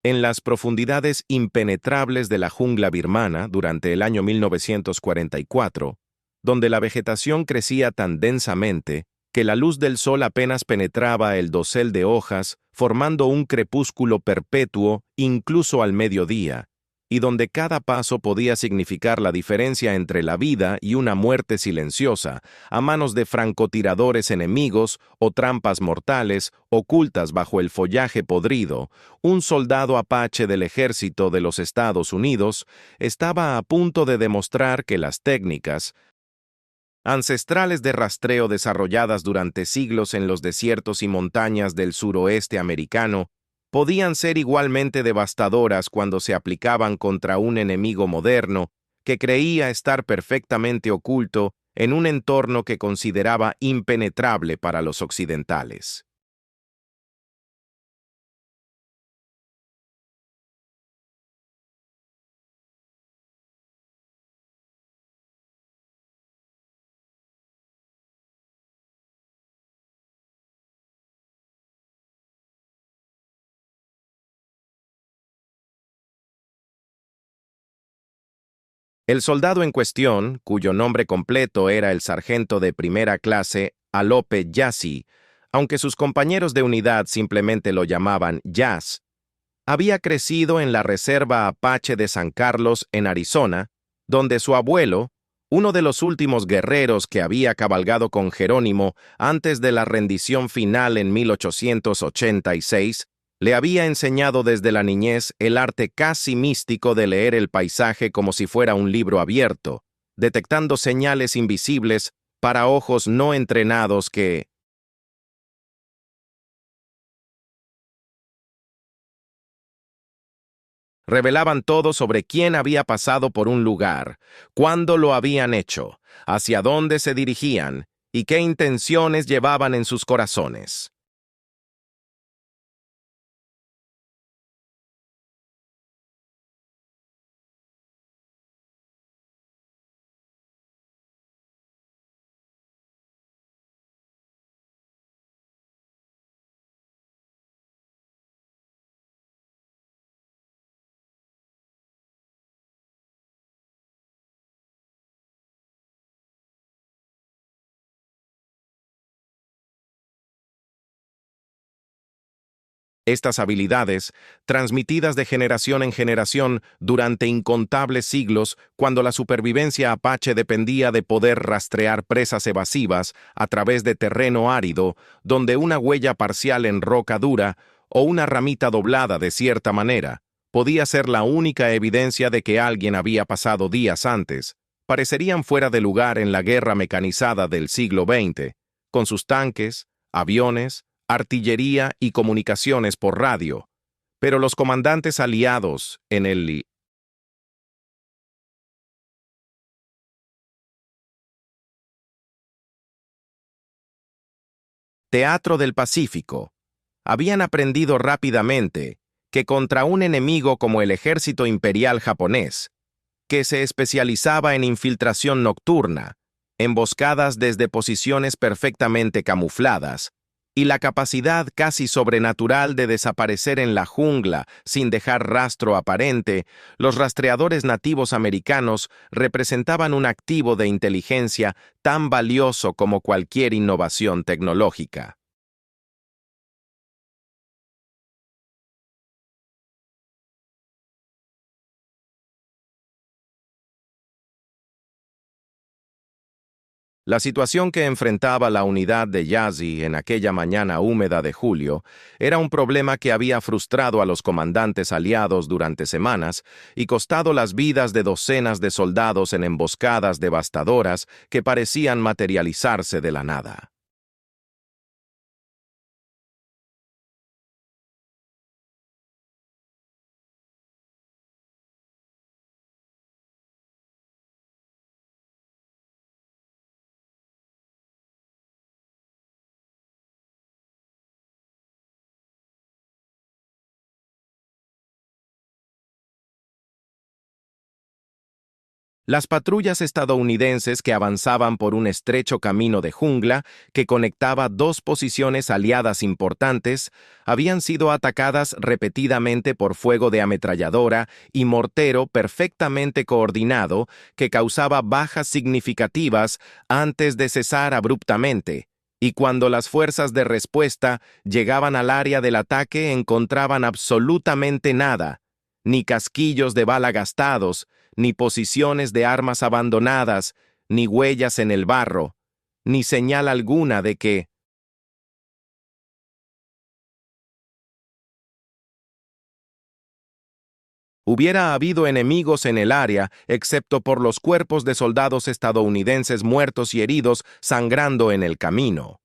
En las profundidades impenetrables de la jungla birmana durante el año 1944, donde la vegetación crecía tan densamente que la luz del sol apenas penetraba el dosel de hojas, formando un crepúsculo perpetuo incluso al mediodía, y donde cada paso podía significar la diferencia entre la vida y una muerte silenciosa, a manos de francotiradores enemigos o trampas mortales ocultas bajo el follaje podrido. Un soldado apache del ejército de los Estados Unidos estaba a punto de demostrar que las técnicas ancestrales de rastreo desarrolladas durante siglos en los desiertos y montañas del suroeste americano podían ser igualmente devastadoras cuando se aplicaban contra un enemigo moderno que creía estar perfectamente oculto en un entorno que consideraba impenetrable para los occidentales. El soldado en cuestión, cuyo nombre completo era el sargento de primera clase Alope Yazzie, aunque sus compañeros de unidad simplemente lo llamaban Jazz, había crecido en la Reserva Apache de San Carlos, en Arizona, donde su abuelo, uno de los últimos guerreros que había cabalgado con Jerónimo antes de la rendición final en 1886, le había enseñado desde la niñez el arte casi místico de leer el paisaje como si fuera un libro abierto, detectando señales invisibles para ojos no entrenados que, revelaban todo sobre quién había pasado por un lugar, cuándo lo habían hecho, hacia dónde se dirigían y qué intenciones llevaban en sus corazones. Estas habilidades, transmitidas de generación en generación durante incontables siglos, cuando la supervivencia apache dependía de poder rastrear presas evasivas a través de terreno árido, donde una huella parcial en roca dura o una ramita doblada de cierta manera podía ser la única evidencia de que alguien había pasado días antes, parecerían fuera de lugar en la guerra mecanizada del siglo XX, con sus tanques, aviones, artillería y comunicaciones por radio, pero los comandantes aliados en el Teatro del Pacífico habían aprendido rápidamente que contra un enemigo como el ejército imperial japonés, que se especializaba en infiltración nocturna, emboscadas desde posiciones perfectamente camufladas, y la capacidad casi sobrenatural de desaparecer en la jungla sin dejar rastro aparente, los rastreadores nativos americanos representaban un activo de inteligencia tan valioso como cualquier innovación tecnológica. La situación que enfrentaba la unidad de Yazzie en aquella mañana húmeda de julio era un problema que había frustrado a los comandantes aliados durante semanas y costado las vidas de docenas de soldados en emboscadas devastadoras que parecían materializarse de la nada. Las patrullas estadounidenses que avanzaban por un estrecho camino de jungla que conectaba dos posiciones aliadas importantes habían sido atacadas repetidamente por fuego de ametralladora y mortero perfectamente coordinado que causaba bajas significativas antes de cesar abruptamente, y cuando las fuerzas de respuesta llegaban al área del ataque encontraban absolutamente nada, ni casquillos de bala gastados, ni posiciones de armas abandonadas, ni huellas en el barro, ni señal alguna de que hubiera habido enemigos en el área, excepto por los cuerpos de soldados estadounidenses muertos y heridos sangrando en el camino.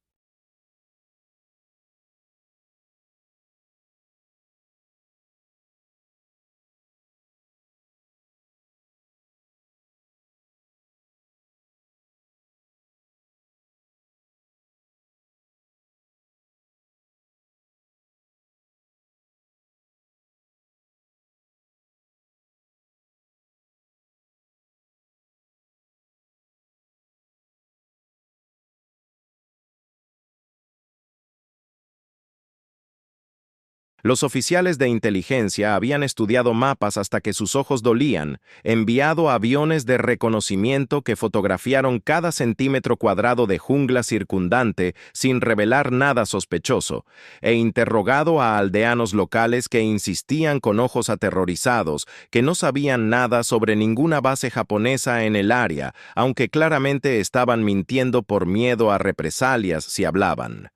Los oficiales de inteligencia habían estudiado mapas hasta que sus ojos dolían, enviado aviones de reconocimiento que fotografiaron cada centímetro cuadrado de jungla circundante sin revelar nada sospechoso, e interrogado a aldeanos locales que insistían con ojos aterrorizados que no sabían nada sobre ninguna base japonesa en el área, aunque claramente estaban mintiendo por miedo a represalias si hablaban.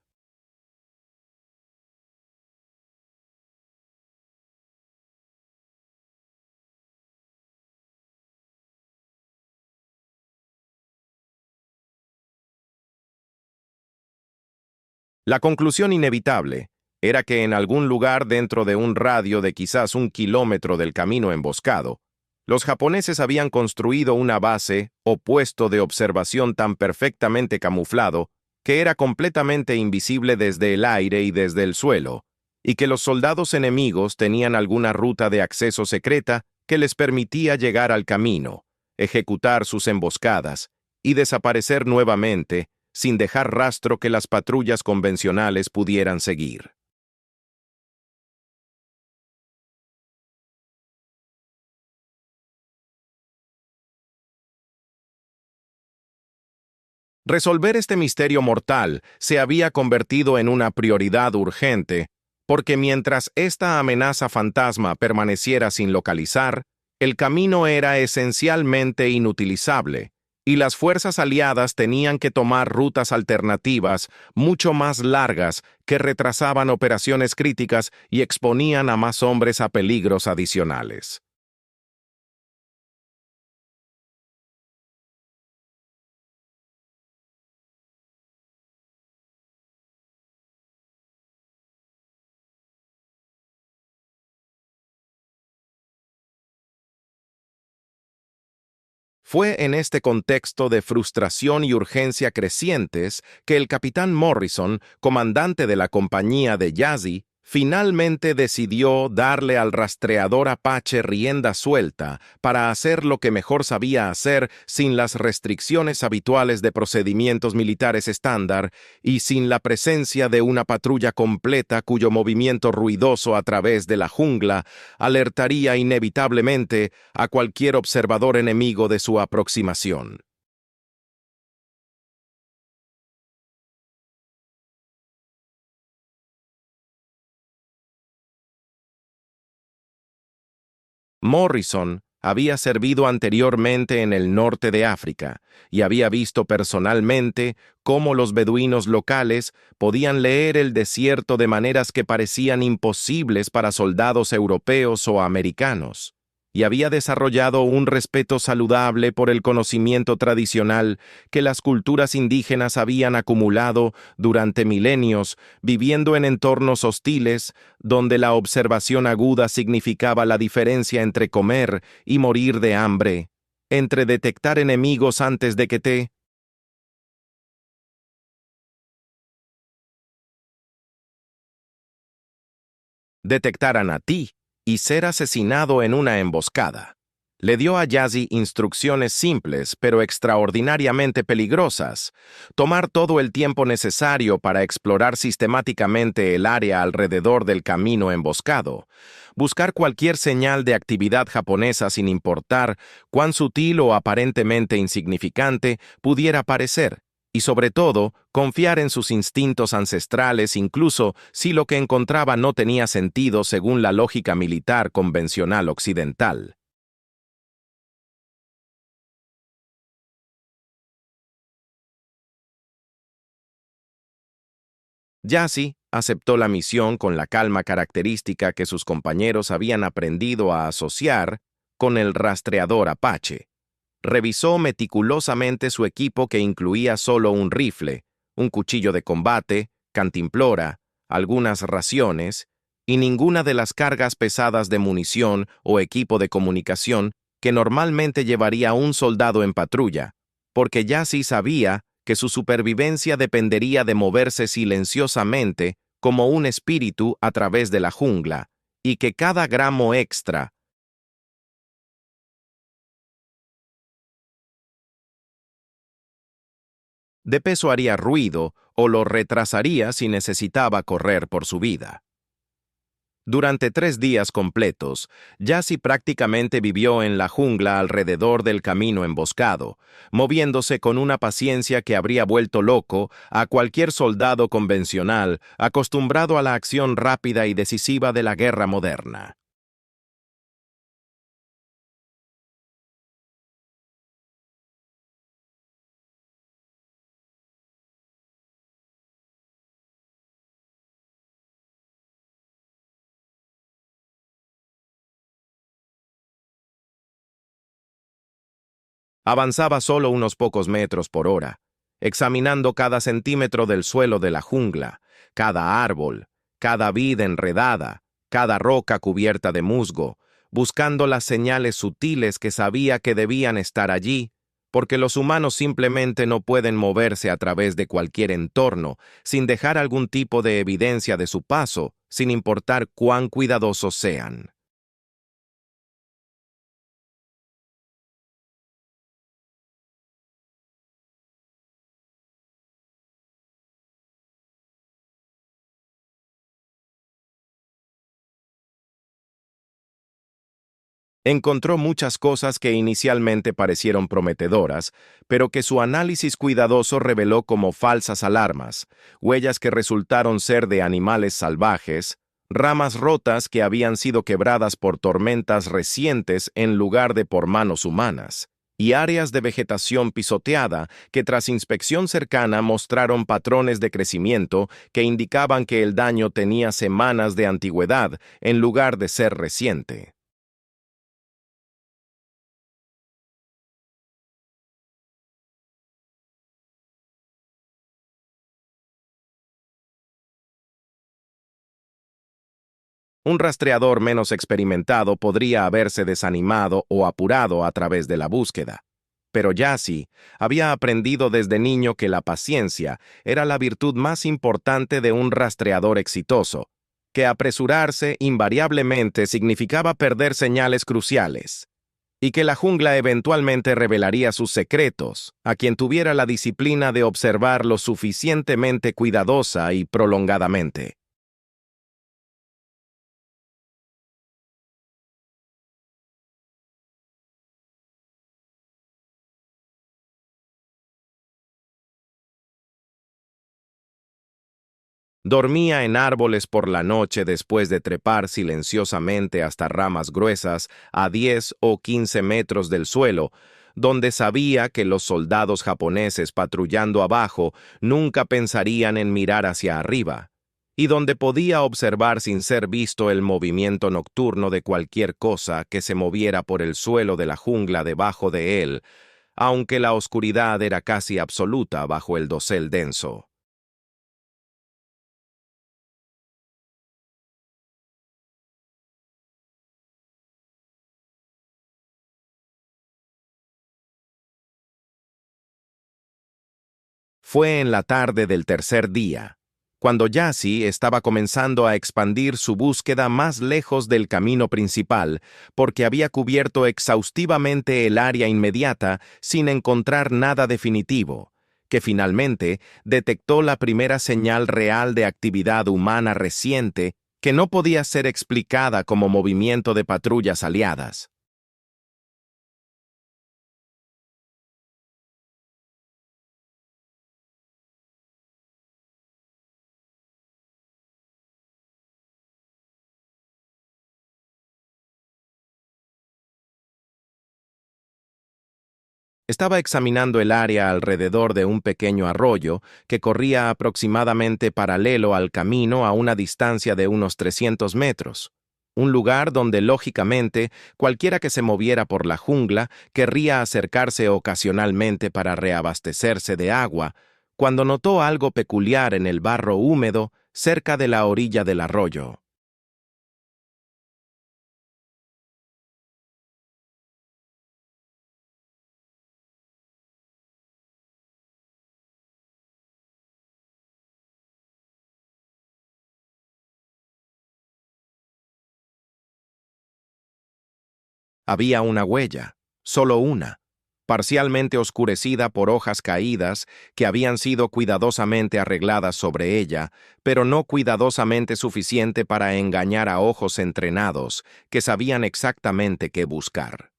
La conclusión inevitable era que en algún lugar dentro de un radio de quizás 1 kilómetro del camino emboscado, los japoneses habían construido una base o puesto de observación tan perfectamente camuflado que era completamente invisible desde el aire y desde el suelo, y que los soldados enemigos tenían alguna ruta de acceso secreta que les permitía llegar al camino, ejecutar sus emboscadas y desaparecer nuevamente sin dejar rastro que las patrullas convencionales pudieran seguir. Resolver este misterio mortal se había convertido en una prioridad urgente, porque mientras esta amenaza fantasma permaneciera sin localizar, el camino era esencialmente inutilizable, y las fuerzas aliadas tenían que tomar rutas alternativas mucho más largas que retrasaban operaciones críticas y exponían a más hombres a peligros adicionales. Fue en este contexto de frustración y urgencia crecientes que el capitán Morrison, comandante de la compañía de Yazzie, finalmente decidió darle al rastreador Apache rienda suelta para hacer lo que mejor sabía hacer sin las restricciones habituales de procedimientos militares estándar y sin la presencia de una patrulla completa cuyo movimiento ruidoso a través de la jungla alertaría inevitablemente a cualquier observador enemigo de su aproximación. Morrison había servido anteriormente en el norte de África y había visto personalmente cómo los beduinos locales podían leer el desierto de maneras que parecían imposibles para soldados europeos o americanos, y había desarrollado un respeto saludable por el conocimiento tradicional que las culturas indígenas habían acumulado durante milenios, viviendo en entornos hostiles donde la observación aguda significaba la diferencia entre comer y morir de hambre, entre detectar enemigos antes de que te detectaran a ti y ser asesinado en una emboscada. Le dio a Yazzie instrucciones simples pero extraordinariamente peligrosas: tomar todo el tiempo necesario para explorar sistemáticamente el área alrededor del camino emboscado, buscar cualquier señal de actividad japonesa sin importar cuán sutil o aparentemente insignificante pudiera parecer, y sobre todo, confiar en sus instintos ancestrales incluso si lo que encontraba no tenía sentido según la lógica militar convencional occidental. Yassi aceptó la misión con la calma característica que sus compañeros habían aprendido a asociar con el rastreador Apache. Revisó meticulosamente su equipo, que incluía solo un rifle, un cuchillo de combate, cantimplora, algunas raciones y ninguna de las cargas pesadas de munición o equipo de comunicación que normalmente llevaría un soldado en patrulla, porque Yassi sabía que su supervivencia dependería de moverse silenciosamente como un espíritu a través de la jungla, y que cada gramo extra de peso haría ruido o lo retrasaría si necesitaba correr por su vida. Durante 3 días completos, Yassi prácticamente vivió en la jungla alrededor del camino emboscado, moviéndose con una paciencia que habría vuelto loco a cualquier soldado convencional acostumbrado a la acción rápida y decisiva de la guerra moderna. Avanzaba solo unos pocos metros por hora, examinando cada centímetro del suelo de la jungla, cada árbol, cada vid enredada, cada roca cubierta de musgo, buscando las señales sutiles que sabía que debían estar allí, porque los humanos simplemente no pueden moverse a través de cualquier entorno sin dejar algún tipo de evidencia de su paso, sin importar cuán cuidadosos sean. Encontró muchas cosas que inicialmente parecieron prometedoras, pero que su análisis cuidadoso reveló como falsas alarmas: huellas que resultaron ser de animales salvajes, ramas rotas que habían sido quebradas por tormentas recientes en lugar de por manos humanas, y áreas de vegetación pisoteada que tras inspección cercana mostraron patrones de crecimiento que indicaban que el daño tenía semanas de antigüedad en lugar de ser reciente. Un rastreador menos experimentado podría haberse desanimado o apurado a través de la búsqueda. Pero Yassi había aprendido desde niño que la paciencia era la virtud más importante de un rastreador exitoso, que apresurarse invariablemente significaba perder señales cruciales, y que la jungla eventualmente revelaría sus secretos a quien tuviera la disciplina de observar lo suficientemente cuidadosa y prolongadamente. Dormía en árboles por la noche después de trepar silenciosamente hasta ramas gruesas a 10 o 15 metros del suelo, donde sabía que los soldados japoneses patrullando abajo nunca pensarían en mirar hacia arriba, y donde podía observar sin ser visto el movimiento nocturno de cualquier cosa que se moviera por el suelo de la jungla debajo de él, aunque la oscuridad era casi absoluta bajo el dosel denso. Fue en la tarde del tercer día, cuando Jassy estaba comenzando a expandir su búsqueda más lejos del camino principal, porque había cubierto exhaustivamente el área inmediata sin encontrar nada definitivo, que finalmente detectó la primera señal real de actividad humana reciente que no podía ser explicada como movimiento de patrullas aliadas. Estaba examinando el área alrededor de un pequeño arroyo que corría aproximadamente paralelo al camino a una distancia de unos 300 metros. Un lugar donde, lógicamente, cualquiera que se moviera por la jungla querría acercarse ocasionalmente para reabastecerse de agua, cuando notó algo peculiar en el barro húmedo cerca de la orilla del arroyo. Había una huella, solo una, parcialmente oscurecida por hojas caídas que habían sido cuidadosamente arregladas sobre ella, pero no cuidadosamente suficiente para engañar a ojos entrenados que sabían exactamente qué buscar.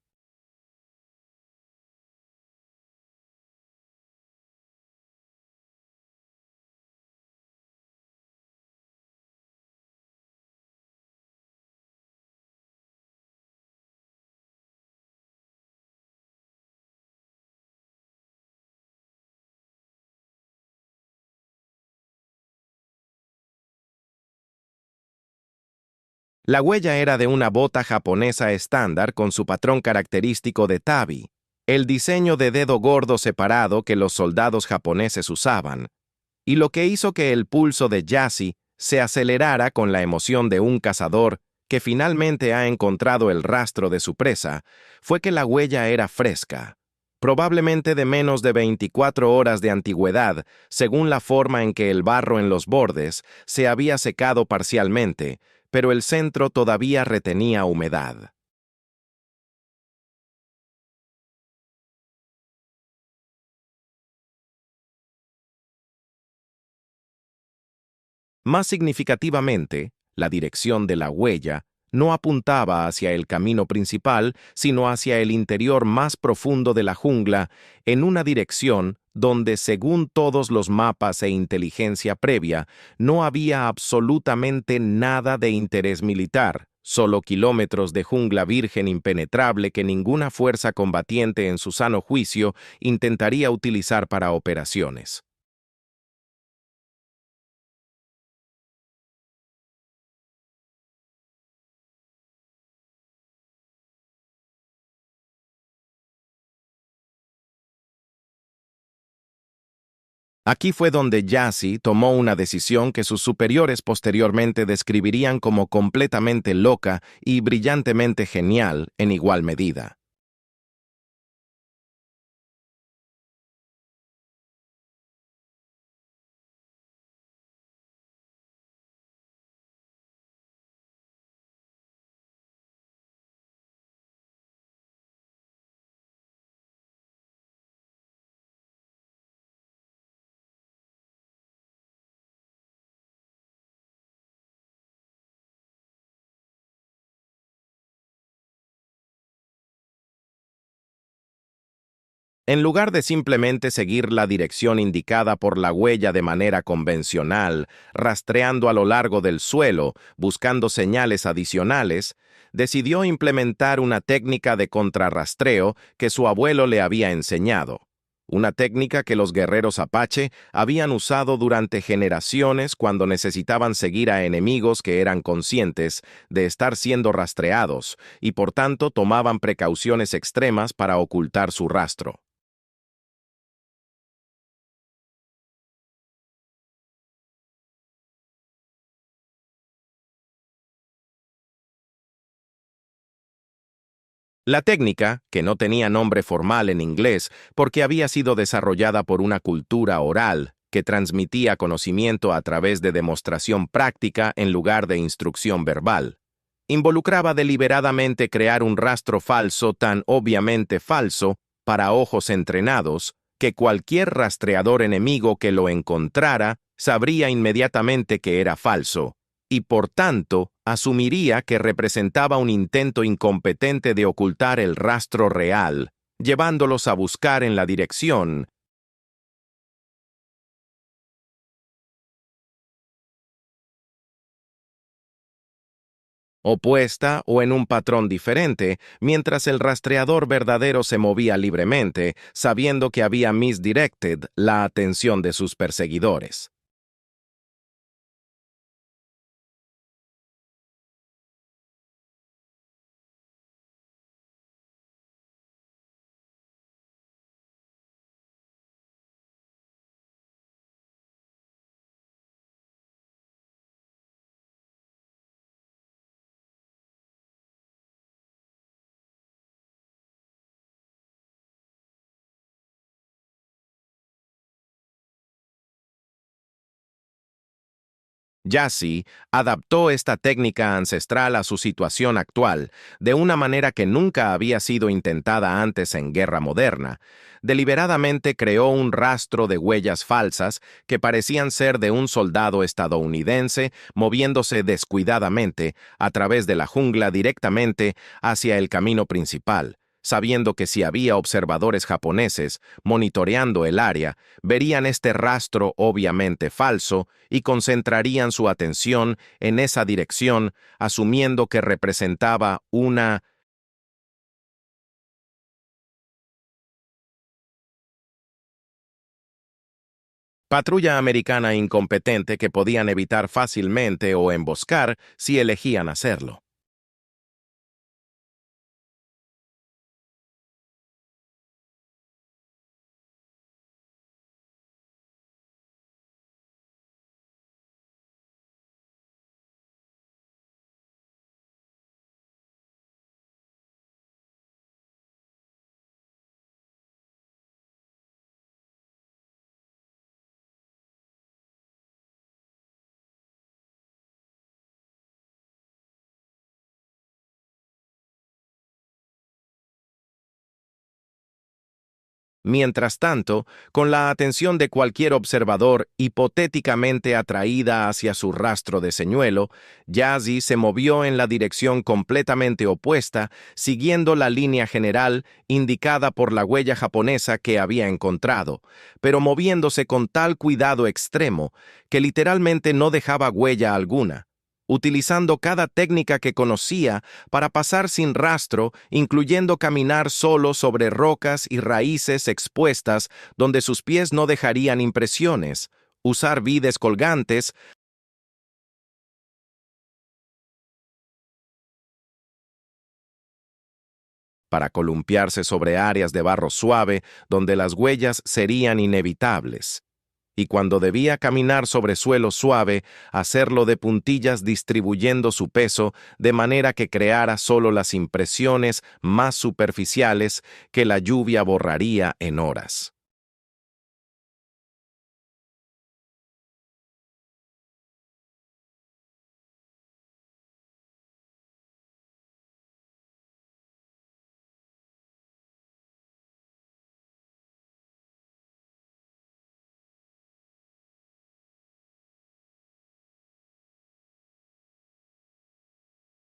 La huella era de una bota japonesa estándar con su patrón característico de tabi, el diseño de dedo gordo separado que los soldados japoneses usaban, y lo que hizo que el pulso de Jassy se acelerara con la emoción de un cazador que finalmente ha encontrado el rastro de su presa, fue que la huella era fresca, probablemente de menos de 24 horas de antigüedad, según la forma en que el barro en los bordes se había secado parcialmente, pero el centro todavía retenía humedad. Más significativamente, la dirección de la huella no apuntaba hacia el camino principal, sino hacia el interior más profundo de la jungla, en una dirección donde, según todos los mapas e inteligencia previa, no había absolutamente nada de interés militar, solo kilómetros de jungla virgen impenetrable que ninguna fuerza combatiente en su sano juicio intentaría utilizar para operaciones. Aquí fue donde Jassy tomó una decisión que sus superiores posteriormente describirían como completamente loca y brillantemente genial en igual medida. En lugar de simplemente seguir la dirección indicada por la huella de manera convencional, rastreando a lo largo del suelo, buscando señales adicionales, decidió implementar una técnica de contrarrastreo que su abuelo le había enseñado. Una técnica que los guerreros Apache habían usado durante generaciones cuando necesitaban seguir a enemigos que eran conscientes de estar siendo rastreados y por tanto tomaban precauciones extremas para ocultar su rastro. La técnica, que no tenía nombre formal en inglés porque había sido desarrollada por una cultura oral, que transmitía conocimiento a través de demostración práctica en lugar de instrucción verbal. Involucraba deliberadamente crear un rastro falso tan obviamente falso para ojos entrenados que cualquier rastreador enemigo que lo encontrara sabría inmediatamente que era falso, y por tanto asumiría que representaba un intento incompetente de ocultar el rastro real, llevándolos a buscar en la dirección opuesta o en un patrón diferente, mientras el rastreador verdadero se movía libremente, sabiendo que había misdirected la atención de sus perseguidores. Jassy adaptó esta técnica ancestral a su situación actual, de una manera que nunca había sido intentada antes en guerra moderna. Deliberadamente creó un rastro de huellas falsas que parecían ser de un soldado estadounidense moviéndose descuidadamente a través de la jungla directamente hacia el camino principal, sabiendo que si había observadores japoneses monitoreando el área, verían este rastro obviamente falso y concentrarían su atención en esa dirección, asumiendo que representaba una patrulla americana incompetente que podían evitar fácilmente o emboscar si elegían hacerlo. Mientras tanto, con la atención de cualquier observador hipotéticamente atraída hacia su rastro de señuelo, Yazzie se movió en la dirección completamente opuesta, siguiendo la línea general indicada por la huella japonesa que había encontrado, pero moviéndose con tal cuidado extremo que literalmente no dejaba huella alguna, utilizando cada técnica que conocía para pasar sin rastro, incluyendo caminar solo sobre rocas y raíces expuestas donde sus pies no dejarían impresiones, usar vides colgantes para columpiarse sobre áreas de barro suave donde las huellas serían inevitables. Y cuando debía caminar sobre suelo suave, hacerlo de puntillas distribuyendo su peso de manera que creara solo las impresiones más superficiales que la lluvia borraría en horas.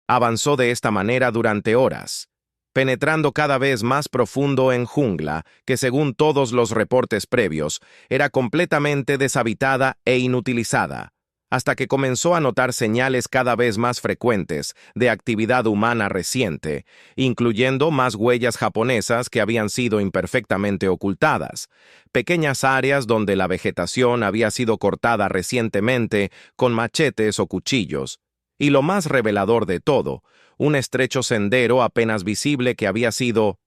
Avanzó de esta manera durante horas, penetrando cada vez más profundo en jungla que, según todos los reportes previos, era completamente deshabitada e inutilizada, hasta que comenzó a notar señales cada vez más frecuentes de actividad humana reciente, incluyendo más huellas japonesas que habían sido imperfectamente ocultadas, pequeñas áreas donde la vegetación había sido cortada recientemente con machetes o cuchillos, y lo más revelador de todo, un estrecho sendero apenas visible que había sido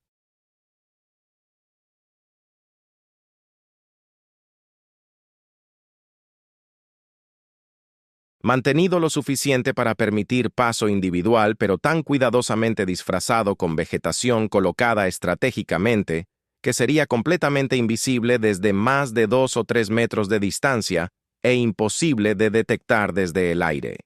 mantenido lo suficiente para permitir paso individual, pero tan cuidadosamente disfrazado con vegetación colocada estratégicamente, que sería completamente invisible desde más de 2 o 3 metros de distancia e imposible de detectar desde el aire.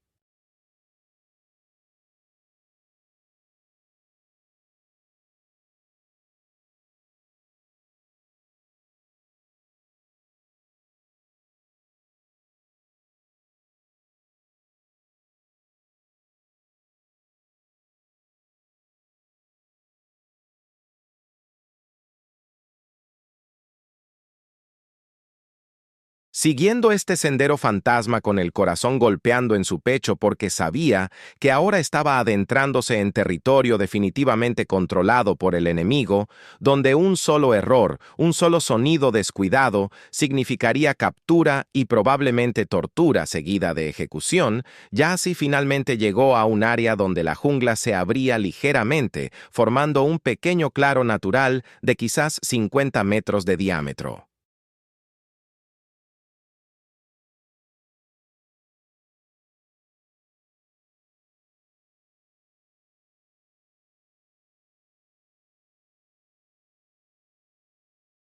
Siguiendo este sendero fantasma con el corazón golpeando en su pecho porque sabía que ahora estaba adentrándose en territorio definitivamente controlado por el enemigo, donde un solo error, un solo sonido descuidado significaría captura y probablemente tortura seguida de ejecución, ya así finalmente llegó a un área donde la jungla se abría ligeramente, formando un pequeño claro natural de quizás 50 metros de diámetro.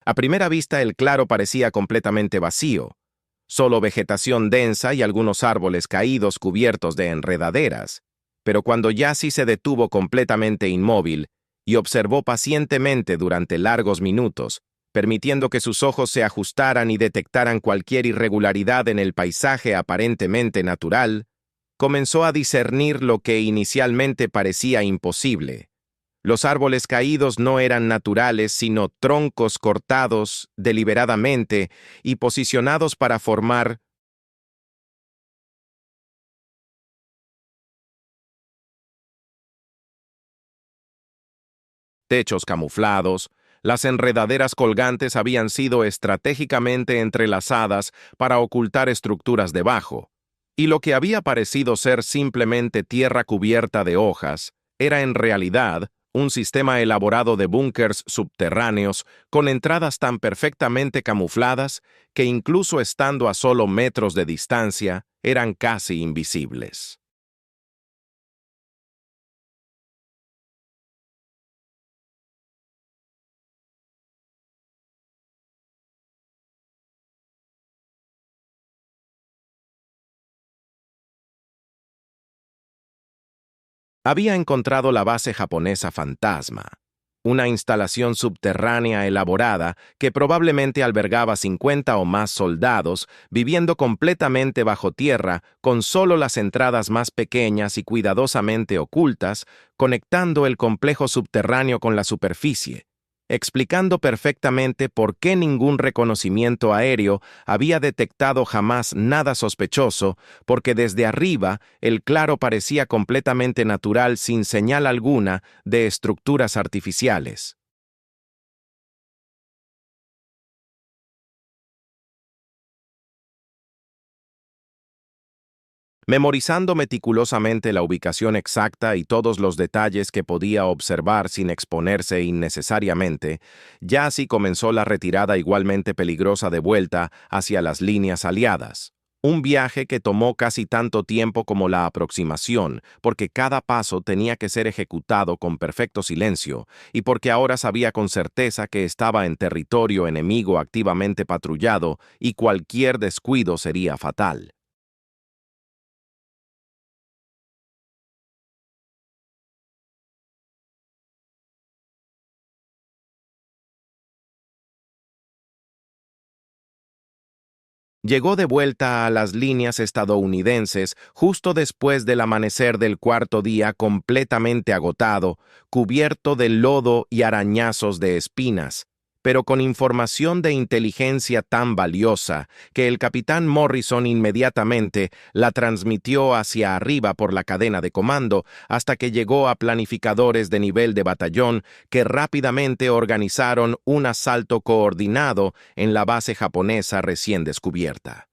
A primera vista el claro parecía completamente vacío, solo vegetación densa y algunos árboles caídos cubiertos de enredaderas, pero cuando Yassi se detuvo completamente inmóvil y observó pacientemente durante largos minutos, permitiendo que sus ojos se ajustaran y detectaran cualquier irregularidad en el paisaje aparentemente natural, comenzó a discernir lo que inicialmente parecía imposible. Los árboles caídos no eran naturales, sino troncos cortados deliberadamente y posicionados para formar techos camuflados. Las enredaderas colgantes habían sido estratégicamente entrelazadas para ocultar estructuras debajo, y lo que había parecido ser simplemente tierra cubierta de hojas era en realidad un sistema elaborado de búnkers subterráneos con entradas tan perfectamente camufladas que incluso estando a solo metros de distancia eran casi invisibles. Había encontrado la base japonesa Fantasma, una instalación subterránea elaborada que probablemente albergaba 50 o más soldados viviendo completamente bajo tierra con solo las entradas más pequeñas y cuidadosamente ocultas, conectando el complejo subterráneo con la superficie, explicando perfectamente por qué ningún reconocimiento aéreo había detectado jamás nada sospechoso, porque desde arriba el claro parecía completamente natural sin señal alguna de estructuras artificiales. Memorizando meticulosamente la ubicación exacta y todos los detalles que podía observar sin exponerse innecesariamente, Yassi comenzó la retirada igualmente peligrosa de vuelta hacia las líneas aliadas. Un viaje que tomó casi tanto tiempo como la aproximación, porque cada paso tenía que ser ejecutado con perfecto silencio, y porque ahora sabía con certeza que estaba en territorio enemigo activamente patrullado y cualquier descuido sería fatal. Llegó de vuelta a las líneas estadounidenses justo después del amanecer del cuarto día completamente agotado, cubierto de lodo y arañazos de espinas, pero con información de inteligencia tan valiosa que el capitán Morrison inmediatamente la transmitió hacia arriba por la cadena de comando hasta que llegó a planificadores de nivel de batallón que rápidamente organizaron un asalto coordinado en la base japonesa recién descubierta.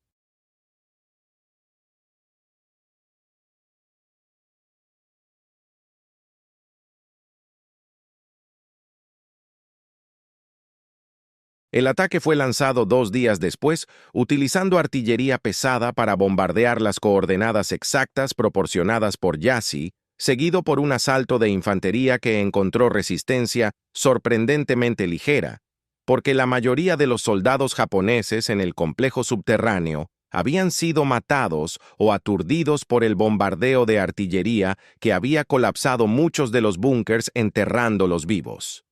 El ataque fue lanzado 2 días después, utilizando artillería pesada para bombardear las coordenadas exactas proporcionadas por Yassi, seguido por un asalto de infantería que encontró resistencia sorprendentemente ligera, porque la mayoría de los soldados japoneses en el complejo subterráneo habían sido matados o aturdidos por el bombardeo de artillería que había colapsado muchos de los búnkers enterrándolos vivos.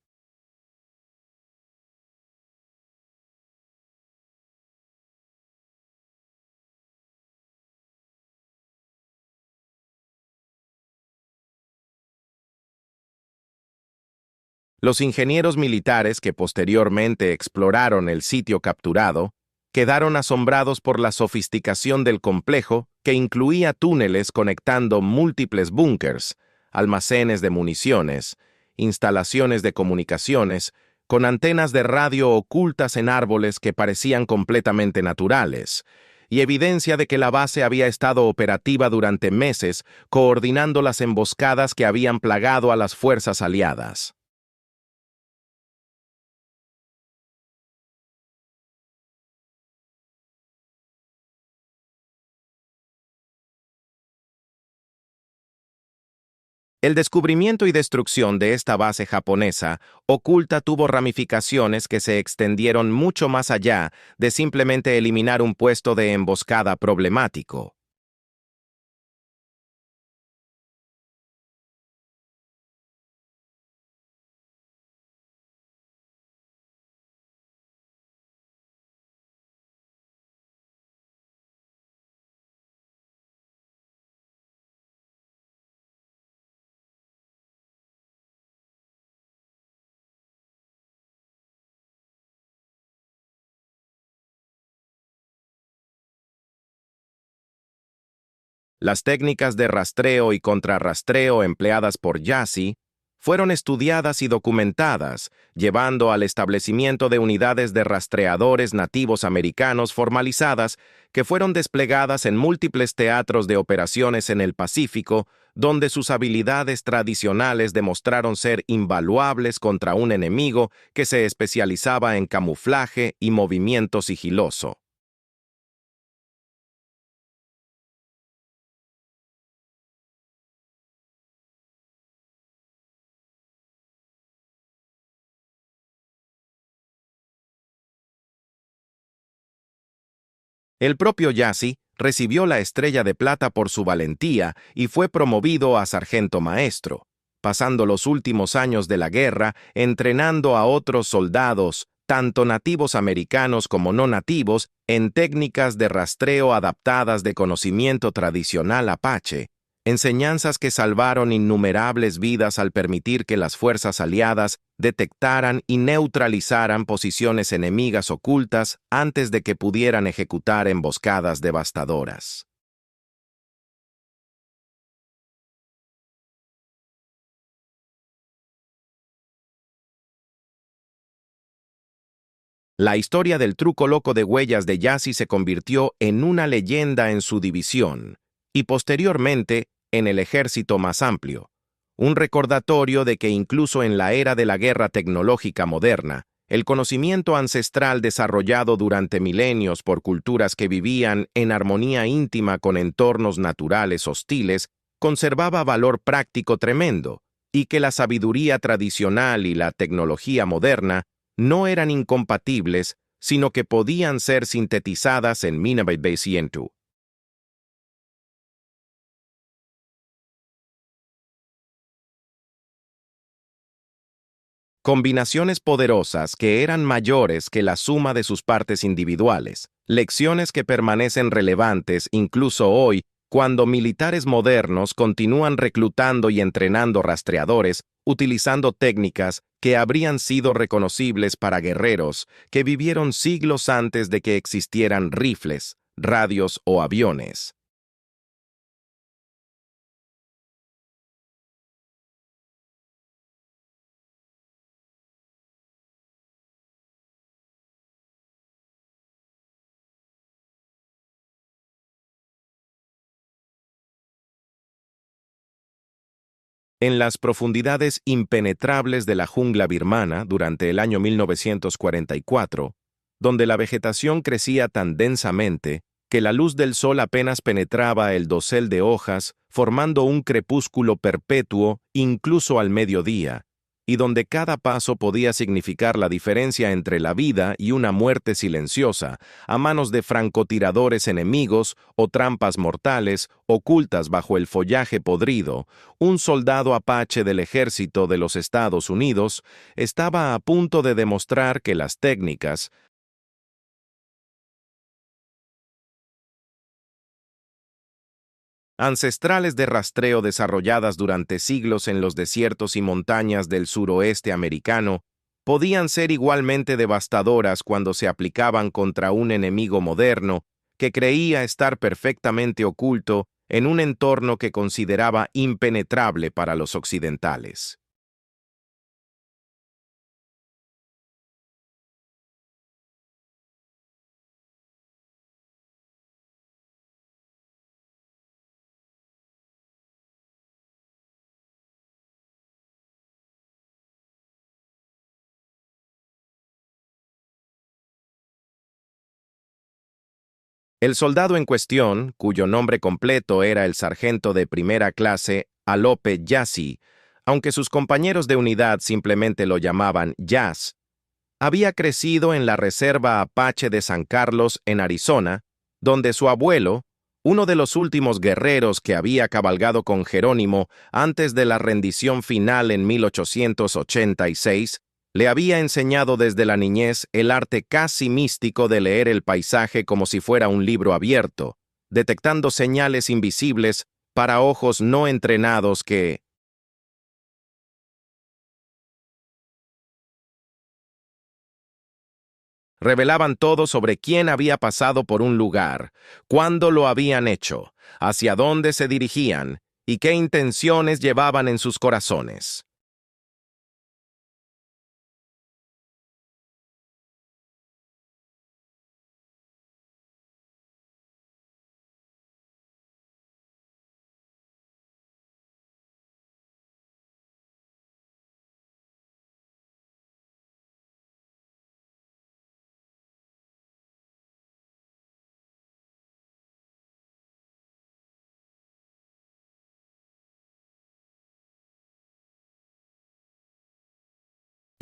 Los ingenieros militares que posteriormente exploraron el sitio capturado quedaron asombrados por la sofisticación del complejo, que incluía túneles conectando múltiples búnkers, almacenes de municiones, instalaciones de comunicaciones, con antenas de radio ocultas en árboles que parecían completamente naturales, y evidencia de que la base había estado operativa durante meses, coordinando las emboscadas que habían plagado a las fuerzas aliadas. El descubrimiento y destrucción de esta base japonesa oculta tuvo ramificaciones que se extendieron mucho más allá de simplemente eliminar un puesto de emboscada problemático. Las técnicas de rastreo y contrarrastreo empleadas por Yassi fueron estudiadas y documentadas, llevando al establecimiento de unidades de rastreadores nativos americanos formalizadas que fueron desplegadas en múltiples teatros de operaciones en el Pacífico, donde sus habilidades tradicionales demostraron ser invaluables contra un enemigo que se especializaba en camuflaje y movimiento sigiloso. El propio Yassi recibió la Estrella de Plata por su valentía y fue promovido a sargento maestro, pasando los últimos años de la guerra entrenando a otros soldados, tanto nativos americanos como no nativos, en técnicas de rastreo adaptadas de conocimiento tradicional apache, enseñanzas que salvaron innumerables vidas al permitir que las fuerzas aliadas detectaran y neutralizaran posiciones enemigas ocultas antes de que pudieran ejecutar emboscadas devastadoras. La historia del truco loco de huellas de Yassi se convirtió en una leyenda en su división y posteriormente en el ejército más amplio, un recordatorio de que incluso en la era de la guerra tecnológica moderna, el conocimiento ancestral desarrollado durante milenios por culturas que vivían en armonía íntima con entornos naturales hostiles conservaba valor práctico tremendo, y que la sabiduría tradicional y la tecnología moderna no eran incompatibles, sino que podían ser sintetizadas en Minabe-Sientu. Combinaciones poderosas que eran mayores que la suma de sus partes individuales, lecciones que permanecen relevantes incluso hoy cuando militares modernos continúan reclutando y entrenando rastreadores utilizando técnicas que habrían sido reconocibles para guerreros que vivieron siglos antes de que existieran rifles, radios o aviones. En las profundidades impenetrables de la jungla birmana durante el año 1944, donde la vegetación crecía tan densamente que la luz del sol apenas penetraba el dosel de hojas, formando un crepúsculo perpetuo incluso al mediodía, y donde cada paso podía significar la diferencia entre la vida y una muerte silenciosa, a manos de francotiradores enemigos o trampas mortales ocultas bajo el follaje podrido, un soldado apache del ejército de los Estados Unidos estaba a punto de demostrar que las técnicas ancestrales de rastreo desarrolladas durante siglos en los desiertos y montañas del suroeste americano podían ser igualmente devastadoras cuando se aplicaban contra un enemigo moderno que creía estar perfectamente oculto en un entorno que consideraba impenetrable para los occidentales. El soldado en cuestión, cuyo nombre completo era el sargento de primera clase Alope Yazzie, aunque sus compañeros de unidad simplemente lo llamaban Jazz, había crecido en la Reserva Apache de San Carlos, en Arizona, donde su abuelo, uno de los últimos guerreros que había cabalgado con Jerónimo antes de la rendición final en 1886, le había enseñado desde la niñez el arte casi místico de leer el paisaje como si fuera un libro abierto, detectando señales invisibles para ojos no entrenados que, revelaban todo sobre quién había pasado por un lugar, cuándo lo habían hecho, hacia dónde se dirigían y qué intenciones llevaban en sus corazones.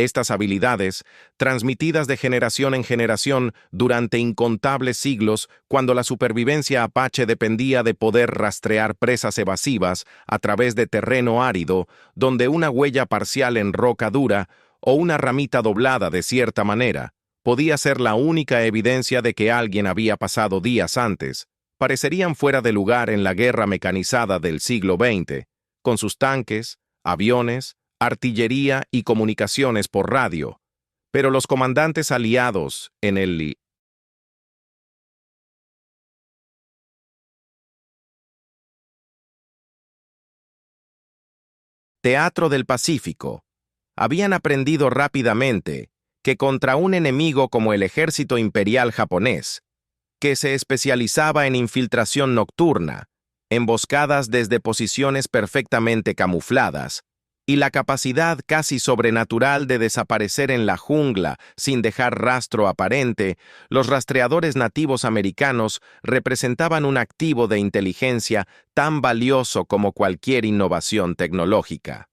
Estas habilidades, transmitidas de generación en generación durante incontables siglos, cuando la supervivencia apache dependía de poder rastrear presas evasivas a través de terreno árido, donde una huella parcial en roca dura o una ramita doblada de cierta manera podía ser la única evidencia de que alguien había pasado días antes, parecerían fuera de lugar en la guerra mecanizada del siglo XX, con sus tanques, aviones, artillería y comunicaciones por radio, pero los comandantes aliados en el Teatro del Pacífico habían aprendido rápidamente que contra un enemigo como el ejército imperial japonés, que se especializaba en infiltración nocturna, emboscadas desde posiciones perfectamente camufladas, y la capacidad casi sobrenatural de desaparecer en la jungla sin dejar rastro aparente, los rastreadores nativos americanos representaban un activo de inteligencia tan valioso como cualquier innovación tecnológica.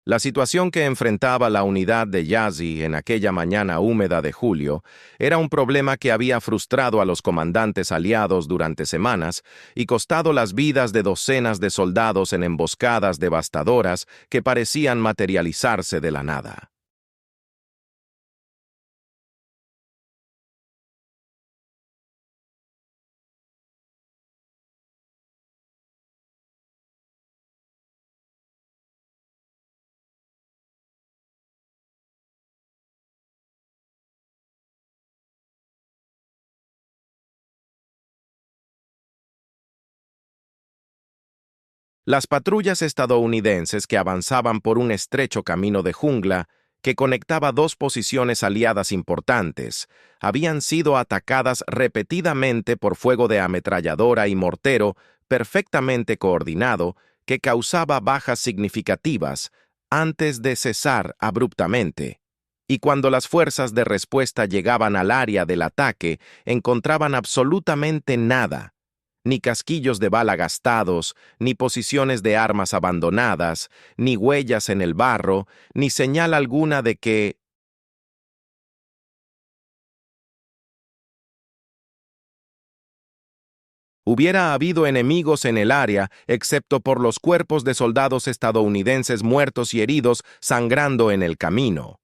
La situación que enfrentaba la unidad de Yazzie en aquella mañana húmeda de julio era un problema que había frustrado a los comandantes aliados durante semanas y costado las vidas de docenas de soldados en emboscadas devastadoras que parecían materializarse de la nada. Las patrullas estadounidenses que avanzaban por un estrecho camino de jungla que conectaba dos posiciones aliadas importantes, habían sido atacadas repetidamente por fuego de ametralladora y mortero perfectamente coordinado que causaba bajas significativas antes de cesar abruptamente. y cuando las fuerzas de respuesta llegaban al área del ataque, encontraban absolutamente nada, ni casquillos de bala gastados, ni posiciones de armas abandonadas, ni huellas en el barro, ni señal alguna de que hubiera habido enemigos en el área, excepto por los cuerpos de soldados estadounidenses muertos y heridos sangrando en el camino.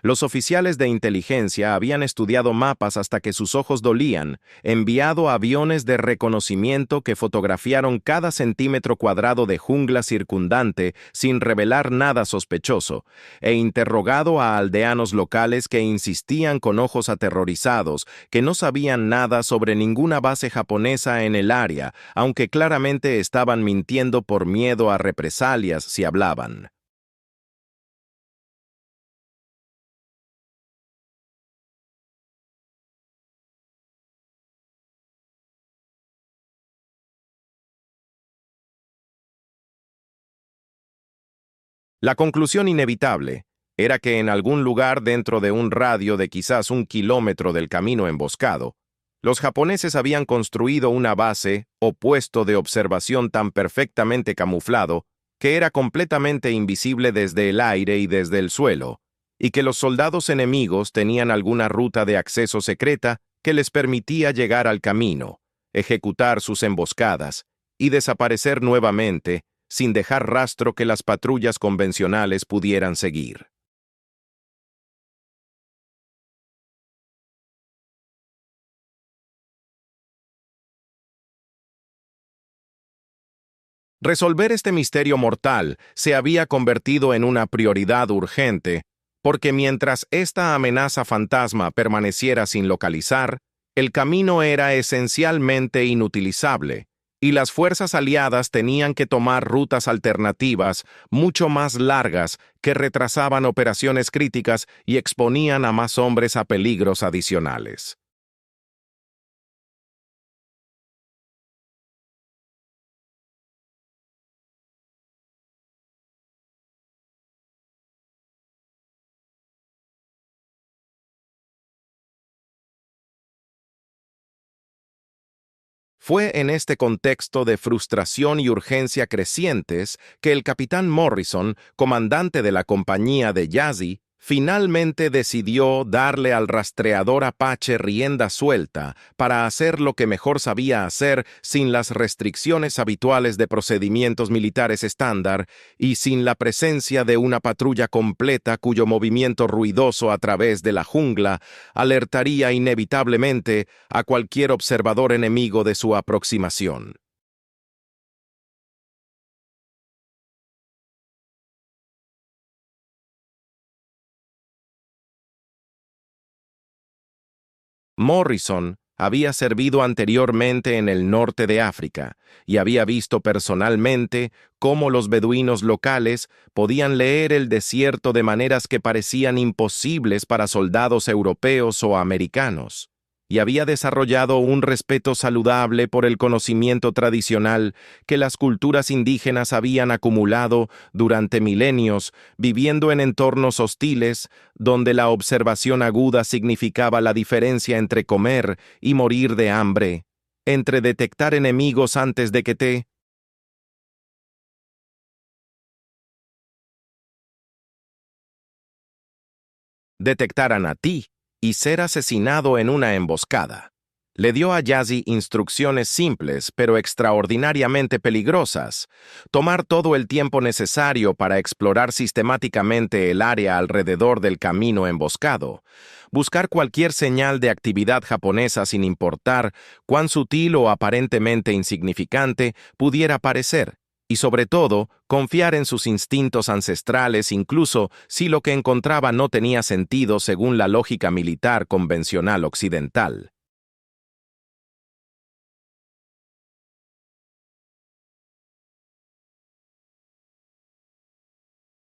Los oficiales de inteligencia habían estudiado mapas hasta que sus ojos dolían, enviado aviones de reconocimiento que fotografiaron cada centímetro cuadrado de jungla circundante sin revelar nada sospechoso, e interrogado a aldeanos locales que insistían con ojos aterrorizados que no sabían nada sobre ninguna base japonesa en el área, aunque claramente estaban mintiendo por miedo a represalias si hablaban. La conclusión inevitable era que en algún lugar dentro de un radio de quizás 1 kilómetro del camino emboscado, los japoneses habían construido una base o puesto de observación tan perfectamente camuflado que era completamente invisible desde el aire y desde el suelo, y que los soldados enemigos tenían alguna ruta de acceso secreta que les permitía llegar al camino, ejecutar sus emboscadas y desaparecer nuevamente sin dejar rastro que las patrullas convencionales pudieran seguir. Resolver este misterio mortal se había convertido en una prioridad urgente, porque mientras esta amenaza fantasma permaneciera sin localizar, el camino era esencialmente inutilizable, y las fuerzas aliadas tenían que tomar rutas alternativas mucho más largas que retrasaban operaciones críticas y exponían a más hombres a peligros adicionales. Fue en este contexto de frustración y urgencia crecientes que el capitán Morrison, comandante de la compañía de Yazzie, finalmente decidió darle al rastreador Apache rienda suelta para hacer lo que mejor sabía hacer sin las restricciones habituales de procedimientos militares estándar y sin la presencia de una patrulla completa cuyo movimiento ruidoso a través de la jungla alertaría inevitablemente a cualquier observador enemigo de su aproximación. Morrison había servido anteriormente en el norte de África y había visto personalmente cómo los beduinos locales podían leer el desierto de maneras que parecían imposibles para soldados europeos o americanos, y había desarrollado un respeto saludable por el conocimiento tradicional que las culturas indígenas habían acumulado durante milenios, viviendo en entornos hostiles, donde la observación aguda significaba la diferencia entre comer y morir de hambre, entre detectar enemigos antes de que te detectaran a ti y ser asesinado en una emboscada. Le dio a Yazzie instrucciones simples pero extraordinariamente peligrosas: tomar todo el tiempo necesario para explorar sistemáticamente el área alrededor del camino emboscado, buscar cualquier señal de actividad japonesa sin importar cuán sutil o aparentemente insignificante pudiera parecer, y sobre todo, confiar en sus instintos ancestrales incluso si lo que encontraba no tenía sentido según la lógica militar convencional occidental.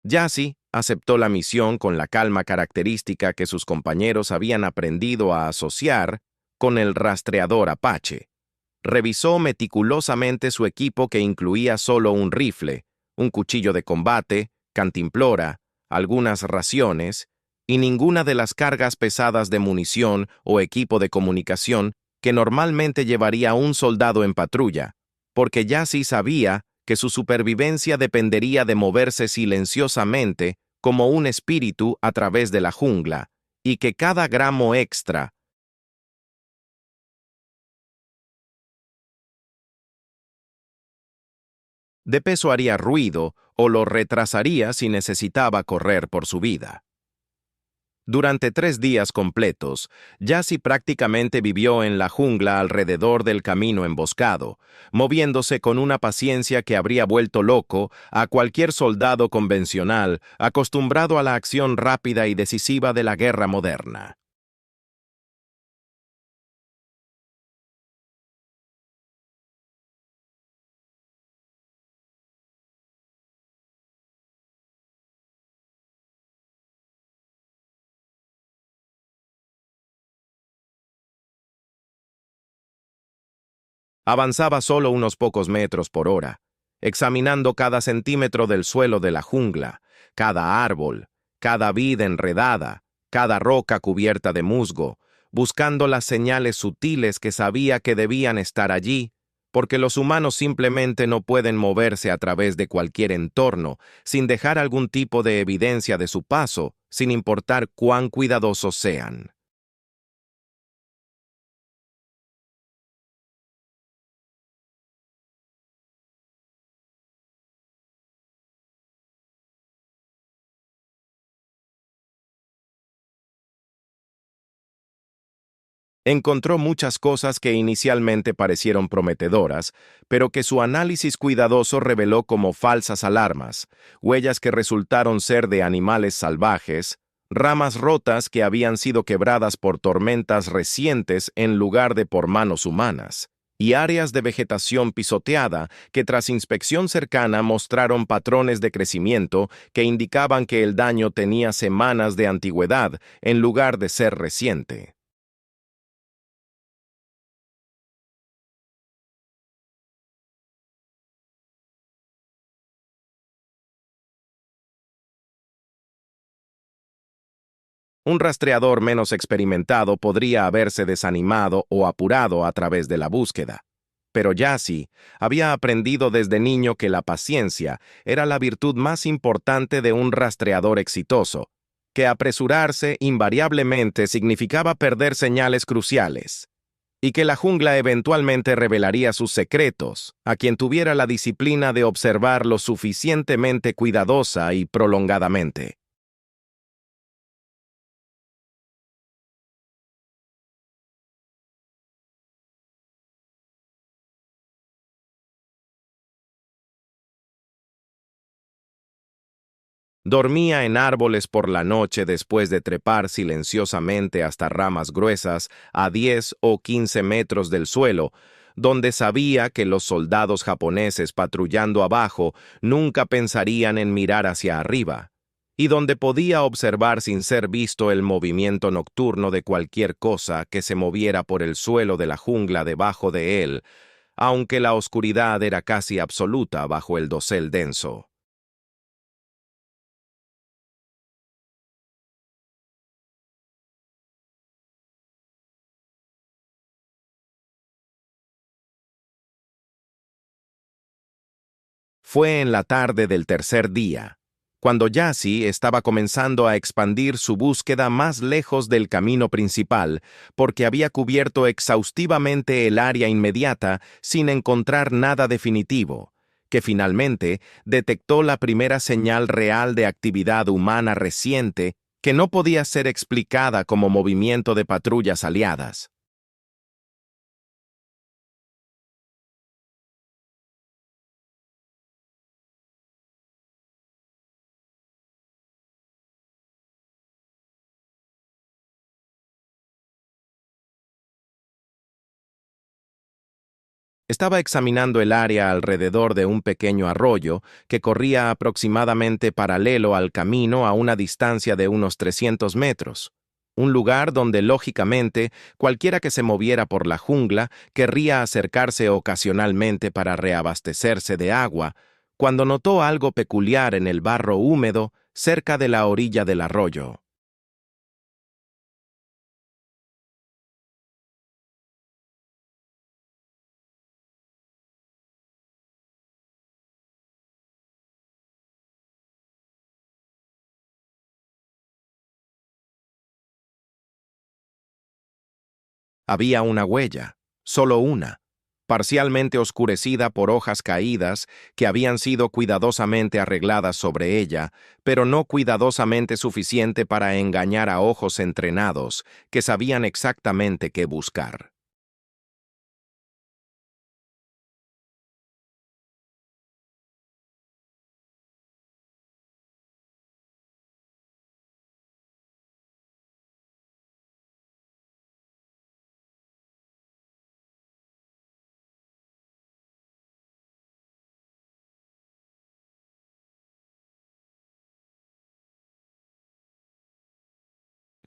Yassi aceptó la misión con la calma característica que sus compañeros habían aprendido a asociar con el rastreador Apache. Revisó meticulosamente su equipo que incluía solo un rifle, un cuchillo de combate, cantimplora, algunas raciones y ninguna de las cargas pesadas de munición o equipo de comunicación que normalmente llevaría un soldado en patrulla, porque Yassi sabía que su supervivencia dependería de moverse silenciosamente como un espíritu a través de la jungla, y que cada gramo extra de peso haría ruido o lo retrasaría si necesitaba correr por su vida. Durante 3 días completos, Yassi prácticamente vivió en la jungla alrededor del camino emboscado, moviéndose con una paciencia que habría vuelto loco a cualquier soldado convencional acostumbrado a la acción rápida y decisiva de la guerra moderna. Avanzaba solo unos pocos metros por hora, examinando cada centímetro del suelo de la jungla, cada árbol, cada vid enredada, cada roca cubierta de musgo, buscando las señales sutiles que sabía que debían estar allí, porque los humanos simplemente no pueden moverse a través de cualquier entorno sin dejar algún tipo de evidencia de su paso, sin importar cuán cuidadosos sean. Encontró muchas cosas que inicialmente parecieron prometedoras, pero que su análisis cuidadoso reveló como falsas alarmas, huellas que resultaron ser de animales salvajes, ramas rotas que habían sido quebradas por tormentas recientes en lugar de por manos humanas, y áreas de vegetación pisoteada que tras inspección cercana mostraron patrones de crecimiento que indicaban que el daño tenía semanas de antigüedad en lugar de ser reciente. Un rastreador menos experimentado podría haberse desanimado o apurado a través de la búsqueda. Pero Yassi había aprendido desde niño que la paciencia era la virtud más importante de un rastreador exitoso, que apresurarse invariablemente significaba perder señales cruciales, y que la jungla eventualmente revelaría sus secretos a quien tuviera la disciplina de observar lo suficientemente cuidadosa y prolongadamente. Dormía en árboles por la noche después de trepar silenciosamente hasta ramas gruesas a 10 o 15 metros del suelo, donde sabía que los soldados japoneses patrullando abajo nunca pensarían en mirar hacia arriba, y donde podía observar sin ser visto el movimiento nocturno de cualquier cosa que se moviera por el suelo de la jungla debajo de él, aunque la oscuridad era casi absoluta bajo el dosel denso. Fue en la tarde del tercer día, cuando Yassi estaba comenzando a expandir su búsqueda más lejos del camino principal, porque había cubierto exhaustivamente el área inmediata sin encontrar nada definitivo, que finalmente detectó la primera señal real de actividad humana reciente que no podía ser explicada como movimiento de patrullas aliadas. Estaba examinando el área alrededor de un pequeño arroyo que corría aproximadamente paralelo al camino a una distancia de unos 300 metros. Un lugar donde, lógicamente, cualquiera que se moviera por la jungla querría acercarse ocasionalmente para reabastecerse de agua, cuando notó algo peculiar en el barro húmedo cerca de la orilla del arroyo. Había una huella, solo una, parcialmente oscurecida por hojas caídas que habían sido cuidadosamente arregladas sobre ella, pero no cuidadosamente suficiente para engañar a ojos entrenados que sabían exactamente qué buscar.